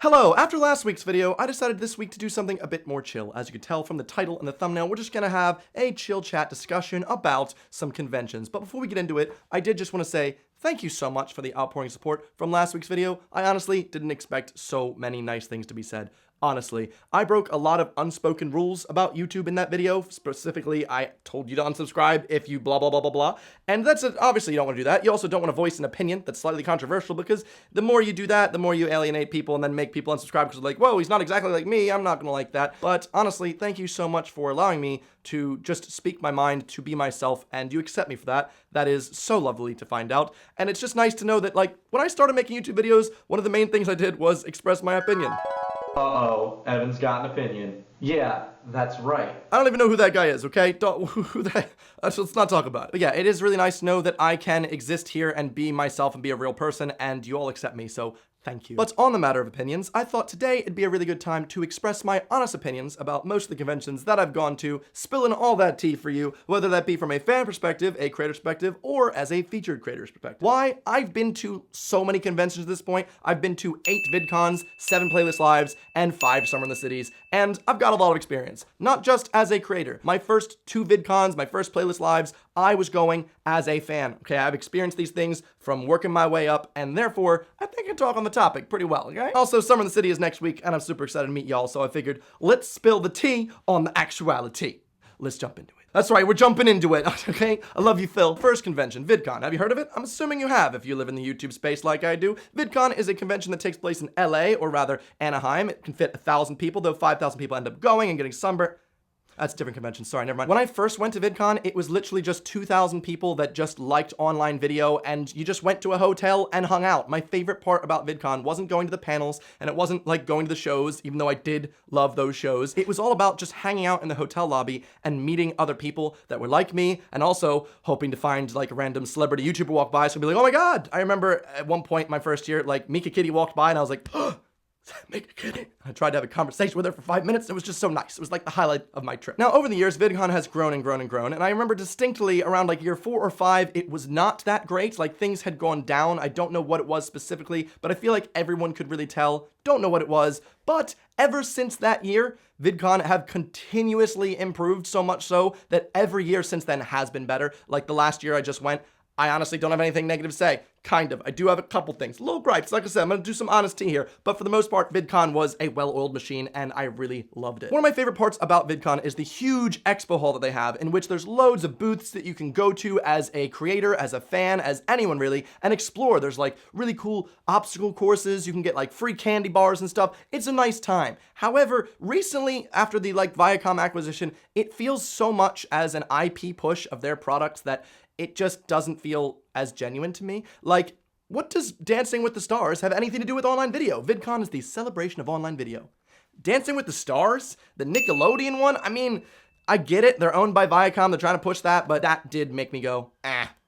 Hello! After last week's video, I decided this week to do something a bit more chill. As you can tell from the title and the thumbnail, we're just gonna have a chill chat discussion about some conventions. But before we get into it, I did just want to say thank you so much for the outpouring support from last week's video. I honestly didn't expect so many nice things to be said. Honestly, I broke a lot of unspoken rules about YouTube in that video. Specifically, I told you to unsubscribe if you blah, blah, blah, blah, blah. And that's it. Obviously, you don't want to do that. You also don't want to voice an opinion that's slightly controversial, because the more you do that, the more you alienate people and then make people unsubscribe because they're like, whoa, he's not exactly like me. I'm not going to like that. But honestly, thank you so much for allowing me to just speak my mind, to be myself, and you accept me for that. That is so lovely to find out. And it's just nice to know that, like, when I started making YouTube videos, one of the main things I did was express my opinion. Uh-oh, Evan's got an opinion. Yeah, that's right. I don't even know who that guy is, okay? Let's not talk about it. But yeah, it is really nice to know that I can exist here and be myself and be a real person, and you all accept me, so thank you. But on the matter of opinions, I thought today it'd be a really good time to express my honest opinions about most of the conventions that I've gone to, spilling all that tea for you, whether that be from a fan perspective, a creator perspective, or as a featured creator's perspective. Why? I've been to so many conventions at this point. I've been to 8 VidCons, 7 playlist lives, and 5 Summer in the Cities, and I've got a lot of experience, not just as a creator. My first 2 VidCons, my first playlist lives, I was going as a fan. Okay, I've experienced these things from working my way up, and therefore, I think I can talk on the topic pretty well, okay? Also, Summer in the City is next week, and I'm super excited to meet y'all, so I figured, let's spill the tea on the actuality. Let's jump into it. That's right, we're jumping into it, okay? I love you, Phil. First convention, VidCon. Have you heard of it? I'm assuming you have if you live in the YouTube space like I do. VidCon is a convention that takes place in LA, or rather Anaheim. It can fit 1,000 people, though 5,000 people end up going and getting sunburned. That's a different convention, sorry, never mind. When I first went to VidCon, it was literally just 2,000 people that just liked online video, and you just went to a hotel and hung out. My favorite part about VidCon wasn't going to the panels, and it wasn't like going to the shows, even though I did love those shows. It was all about just hanging out in the hotel lobby and meeting other people that were like me, and also hoping to find like a random celebrity YouTuber walk by, so I'd be like, oh my god! I remember at one point my first year, like Mika Kitty walked by, and I was like, oh, Mika Kitty. I tried to have a conversation with her for 5 minutes. It was just so nice. It was like the highlight of my trip. Now, over the years, VidCon has grown and grown and grown. And I remember distinctly around like year 4 or 5, it was not that great. Like things had gone down. I don't know what it was specifically, but I feel like everyone could really tell. Don't know what it was. But ever since that year, VidCon have continuously improved, so much so that every year since then has been better. Like the last year I just went, I honestly don't have anything negative to say. Kind of. I do have a couple things. Little gripes. Like I said, I'm going to do some honesty here. But for the most part, VidCon was a well-oiled machine, and I really loved it. One of my favorite parts about VidCon is the huge expo hall that they have, in which there's loads of booths that you can go to as a creator, as a fan, as anyone really, and explore. There's like really cool obstacle courses. You can get like free candy bars and stuff. It's a nice time. However, recently, after the like Viacom acquisition, it feels so much as an IP push of their products that it just doesn't feel as genuine to me. Like, what does Dancing with the Stars have anything to do with online video? VidCon is the celebration of online video. Dancing with the Stars? The Nickelodeon one? I mean, I get it. They're owned by Viacom. They're trying to push that, but that did make me go,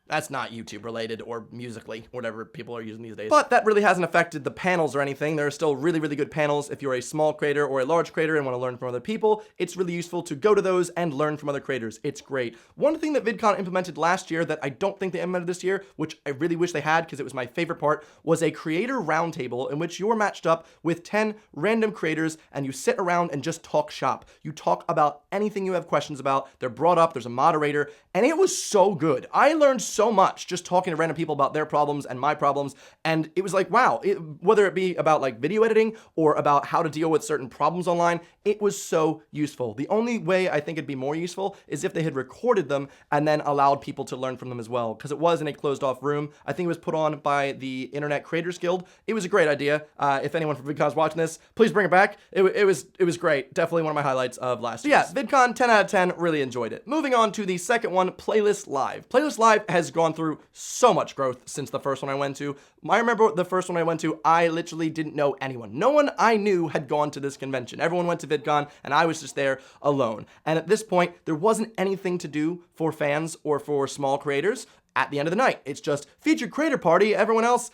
that's not YouTube related or Musical.ly, whatever people are using these days. But that really hasn't affected the panels or anything. There are still really, really good panels. If you're a small creator or a large creator and want to learn from other people, it's really useful to go to those and learn from other creators. It's great. One thing that VidCon implemented last year that I don't think they implemented this year, which I really wish they had because it was my favorite part, was a creator roundtable in which you're matched up with 10 random creators and you sit around and just talk shop. You talk about anything you have questions about. They're brought up, there's a moderator, and it was so good. I learned so much just talking to random people about their problems and my problems, and it was like, wow, whether it be about like video editing or about how to deal with certain problems online, it was so useful. The only way I think it'd be more useful is if they had recorded them and then allowed people to learn from them as well, because it was in a closed off room. I think it was put on by the Internet Creators Guild. It was a great idea. If anyone from VidCon is watching this, please bring it back. It was great. Definitely one of my highlights of last year. So yeah, VidCon 10 out of 10, really enjoyed it. Moving on to the second one, Playlist Live. Playlist Live has gone through so much growth since the first one I went to. I remember the first one I went to, I literally didn't know anyone. No one I knew had gone to this convention. Everyone went to VidCon, and I was just there alone. And at this point, there wasn't anything to do for fans or for small creators. At the end of the night, it's just featured creator party. Everyone else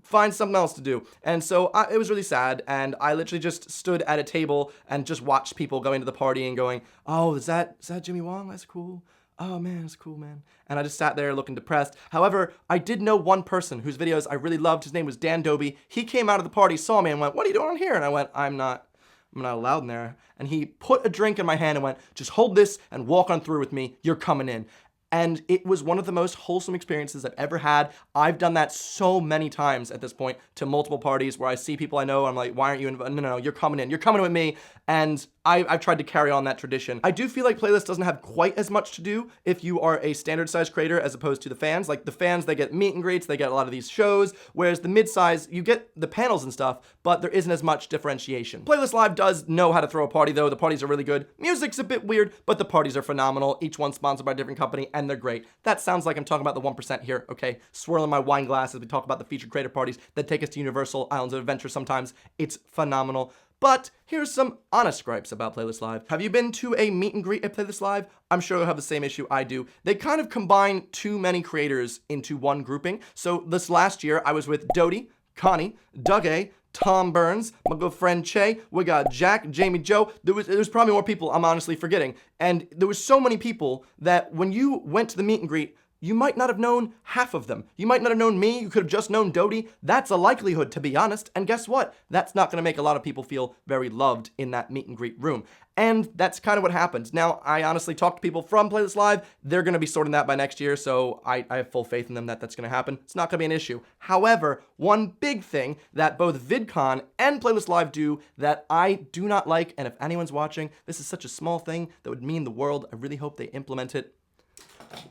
finds something else to do. And so it was really sad. And I literally just stood at a table and just watched people going to the party and going, oh, is that Jimmy Wong? That's cool. oh man, it's cool, man. And I just sat there looking depressed. However, I did know one person whose videos I really loved. His name was Dan Doby. He came out of the party, saw me, and went, what are you doing here? And I went, I'm not allowed in there. And he put a drink in my hand and went, just hold this and walk on through with me. You're coming in. And it was one of the most wholesome experiences I've ever had. I've done that so many times at this point to multiple parties where I see people I know, I'm like, why aren't you invited? No, you're coming in. You're coming with me. And I've tried to carry on that tradition. I do feel like Playlist doesn't have quite as much to do if you are a standard size creator as opposed to the fans. Like the fans, they get meet and greets, they get a lot of these shows, whereas the mid-size, you get the panels and stuff, but there isn't as much differentiation. Playlist Live does know how to throw a party though. The parties are really good. Music's a bit weird, but the parties are phenomenal. Each one sponsored by a different company, and they're great. That sounds like I'm talking about the 1% here, okay? Swirling my wine glass as we talk about the featured creator parties that take us to Universal Islands of Adventure sometimes. It's phenomenal. But here's some honest gripes about Playlist Live. Have you been to a meet and greet at Playlist Live? I'm sure you'll have the same issue I do. They kind of combine too many creators into one grouping. So this last year, I was with Dodie, Connie, Doug A., Tom Burns, my good friend Che, we got Jack, Jamie Joe. There was probably more people I'm honestly forgetting. And there was so many people that when you went to the meet and greet, you might not have known half of them. You might not have known me. You could have just known Dodie. That's a likelihood, to be honest. And guess what? That's not going to make a lot of people feel very loved in that meet and greet room. And that's kind of what happens. Now, I honestly talked to people from Playlist Live. They're going to be sorting that by next year, so I have full faith in them that that's going to happen. It's not going to be an issue. However, one big thing that both VidCon and Playlist Live do that I do not like, and if anyone's watching, this is such a small thing that would mean the world. I really hope they implement it.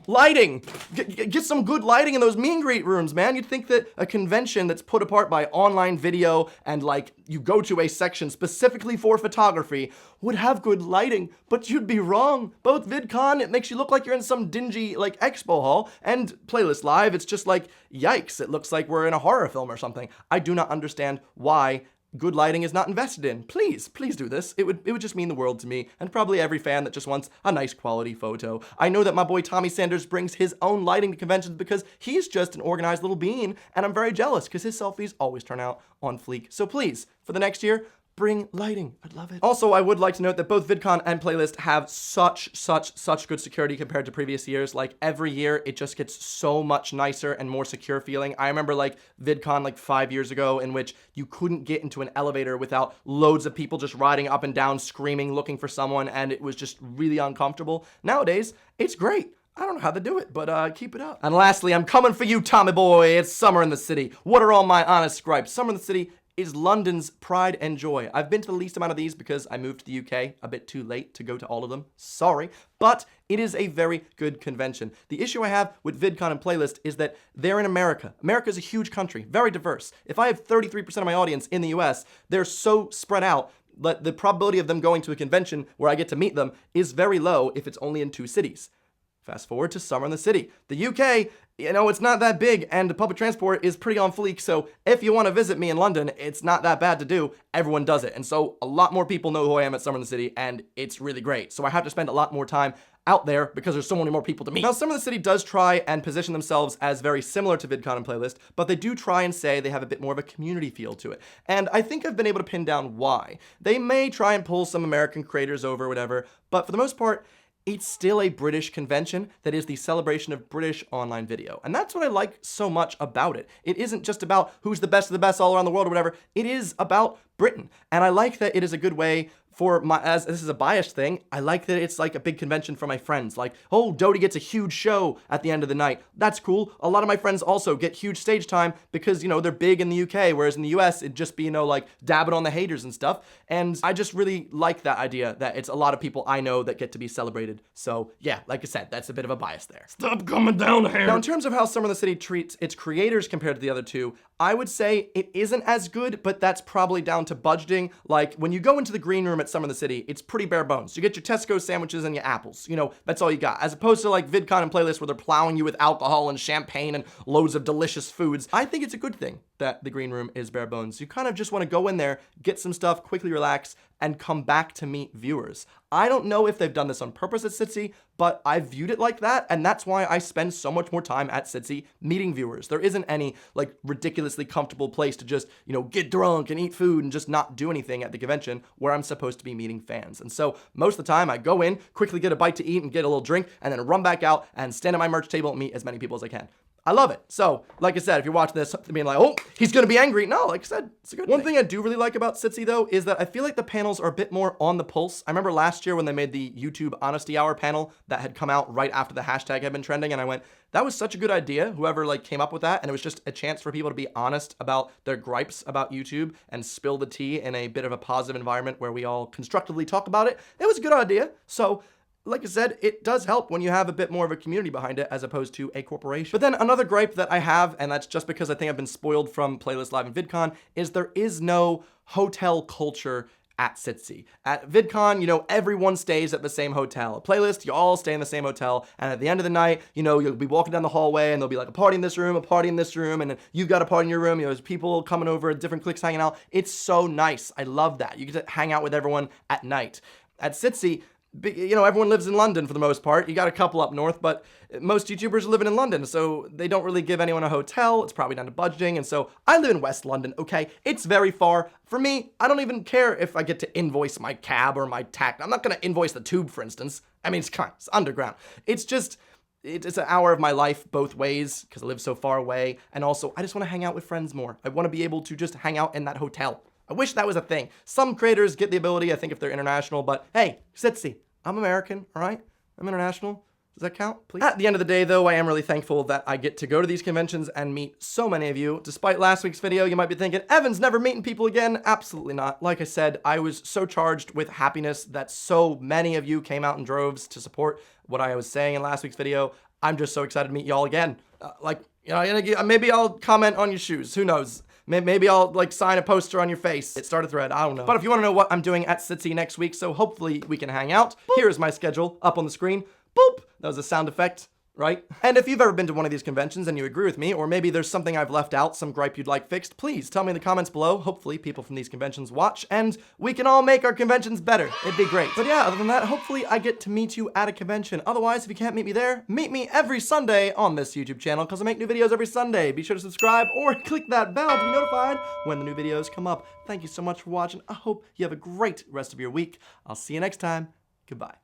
Lighting! Get some good lighting in those meet and greet rooms, man. You'd think that a convention that's put apart by online video and like you go to a section specifically for photography would have good lighting, but you'd be wrong. Both VidCon, it makes you look like you're in some dingy like expo hall, and Playlist Live, it's just like, yikes, it looks like we're in a horror film or something. I do not understand why good lighting is not invested in. Please do this. It would just mean the world to me, and probably every fan that just wants a nice quality photo. I know that my boy Tommy Sanders brings his own lighting to conventions because he's just an organized little bean, and I'm very jealous because his selfies always turn out on fleek. So please, for the next year, bring lighting. I'd love it. Also, I would like to note that both VidCon and Playlist have such good security compared to previous years. Like every year, it just gets so much nicer and more secure feeling. I remember like VidCon like 5 years ago in which you couldn't get into an elevator without loads of people just riding up and down, screaming, looking for someone, and it was just really uncomfortable. Nowadays, it's great. I don't know how to do it, but keep it up. And lastly, I'm coming for you, Tommy boy. It's summer in the city. What are all my honest gripes? Summer in the city is London's pride and joy. I've been to the least amount of these because I moved to the UK a bit too late to go to all of them. Sorry. But it is a very good convention. The issue I have with VidCon and Playlist is that they're in America. America is a huge country, very diverse. If I have 33% of my audience in the US, they're so spread out that the probability of them going to a convention where I get to meet them is very low if it's only in 2 cities. Fast forward to summer in the city. The UK, you know, it's not that big, and the public transport is pretty on fleek, so if you want to visit me in London, it's not that bad to do. Everyone does it, and so a lot more people know who I am at Summer in the City, and it's really great. So I have to spend a lot more time out there because there's so many more people to meet. Now, Summer in the City does try and position themselves as very similar to VidCon and Playlist, but they do try and say they have a bit more of a community feel to it. And I think I've been able to pin down why. They may try and pull some American creators over or whatever, but for the most part, it's still a British convention that is the celebration of British online video. And that's what I like so much about it. It isn't just about who's the best of the best all around the world or whatever. It is about Britain. And I like that it is a good way for my, as this is a biased thing, I like that it's like a big convention for my friends. Like, oh, Dodie gets a huge show at the end of the night. That's cool. A lot of my friends also get huge stage time because, you know, they're big in the UK, whereas in the US, it'd just be, you know, like dabbing on the haters and stuff. And I just really like that idea that it's a lot of people I know that get to be celebrated. So yeah, like I said, that's a bit of a bias there. Stop coming down here. Now, in terms of how Summer in the City treats its creators compared to the other two, I would say it isn't as good, but that's probably down to budgeting. Like when you go into the green room at Summer in the City, it's pretty bare bones. You get your Tesco sandwiches and your apples. You know, that's all you got. As opposed to like VidCon and Playlist where they're plowing you with alcohol and champagne and loads of delicious foods. I think it's a good thing. that the green room is bare bones. You kind of just want to go in there, get some stuff, quickly relax, and come back to meet viewers. I don't know if they've done this on purpose at Sitsi, but I viewed it like that, and that's why I spend so much more time at Sitsi meeting viewers. There isn't any like ridiculously comfortable place to just, get drunk and eat food and just not do anything at the convention where I'm supposed to be meeting fans. And so most of the time I go in, quickly get a bite to eat and get a little drink, and then run back out and stand at my merch table and meet as many people as I can. I love it. So, like I said, if you're watching this being like, oh, he's going to be angry. No, like I said, it's a good thing. One thing I do really like about Sitsi, though, is that I feel like the panels are a bit more on the pulse. I remember last year when they made the YouTube Honesty Hour panel that had come out right after the hashtag had been trending, and I went, that was such a good idea, whoever came up with that, and it was just a chance for people to be honest about their gripes about YouTube and spill the tea in a bit of a positive environment where we all constructively talk about it. It was a good idea. So, like I said, it does help when you have a bit more of a community behind it as opposed to a corporation. But then another gripe that I have, and that's just because I think I've been spoiled from Playlist Live and VidCon, is there is no hotel culture at Sitsi. At VidCon, everyone stays at the same hotel. At Playlist, you all stay in the same hotel, and at the end of the night, you'll be walking down the hallway, and there'll be like a party in this room, a party in this room, and then you've got a party in your room, there's people coming over, different cliques hanging out. It's so nice. I love that. You get to hang out with everyone at night. At Sitsi, everyone lives in London for the most part. You got a couple up north, but most YouTubers are living in London, so they don't really give anyone a hotel. It's probably down to budgeting, and so I live in West London, okay? It's very far. For me, I don't even care if I get to invoice my cab or my tax. I'm not gonna invoice the tube, for instance. I mean, it's underground. It's just, it's an hour of my life both ways, because I live so far away, and also, I just want to hang out with friends more. I want to be able to just hang out in that hotel. I wish that was a thing. Some creators get the ability, I think, if they're international, but hey, Sitsi, I'm American, all right? I'm international. Does that count, please? At the end of the day, though, I am really thankful that I get to go to these conventions and meet so many of you. Despite last week's video, you might be thinking, Evan's never meeting people again. Absolutely not. Like I said, I was so charged with happiness that so many of you came out in droves to support what I was saying in last week's video. I'm just so excited to meet y'all again. Maybe I'll comment on your shoes. Who knows? Maybe I'll sign a poster on your face. Start a thread, I don't know. But if you want to know what I'm doing at Sitsi next week, so hopefully we can hang out, here's my schedule up on the screen. Boop! That was a sound effect, right? And if you've ever been to one of these conventions and you agree with me, or maybe there's something I've left out, some gripe you'd like fixed, please tell me in the comments below. Hopefully people from these conventions watch, and we can all make our conventions better. It'd be great. But yeah, other than that, hopefully I get to meet you at a convention. Otherwise, if you can't meet me there, meet me every Sunday on this YouTube channel, because I make new videos every Sunday. Be sure to subscribe or click that bell to be notified when the new videos come up. Thank you so much for watching. I hope you have a great rest of your week. I'll see you next time. Goodbye.